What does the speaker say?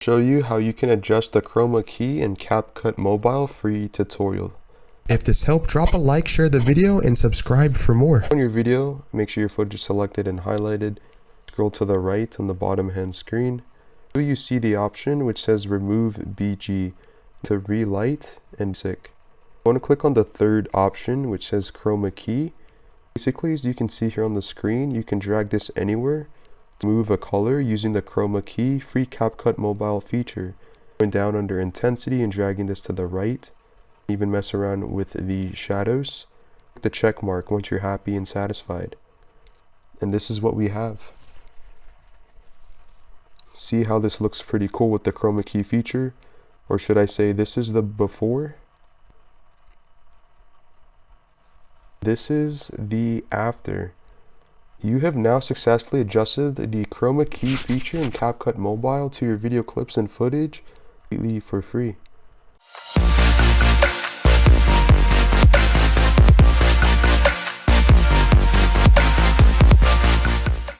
Show you how you can adjust the Chroma key in Capcut mobile free tutorial. If this helped, drop a like, share the video, and subscribe for more. On your video, make sure your footage is selected and highlighted. Scroll to the right on the bottom hand screen. You see the option which says remove BG to relight and sick. I want to click on the third option which says Chroma key. Basically, as you can see here on the screen, you can drag this anywhere to move a color using the Chroma key free Capcut mobile feature. Going down under intensity and dragging this to the right. Even mess around with the shadows. Click the check mark once you're happy and satisfied. And this is what we have. See how this looks pretty cool with the Chroma key feature? Or should I say this is the before? This is the after. You have now successfully adjusted the Chroma key feature in Capcut Mobile to your video clips and footage completely for free.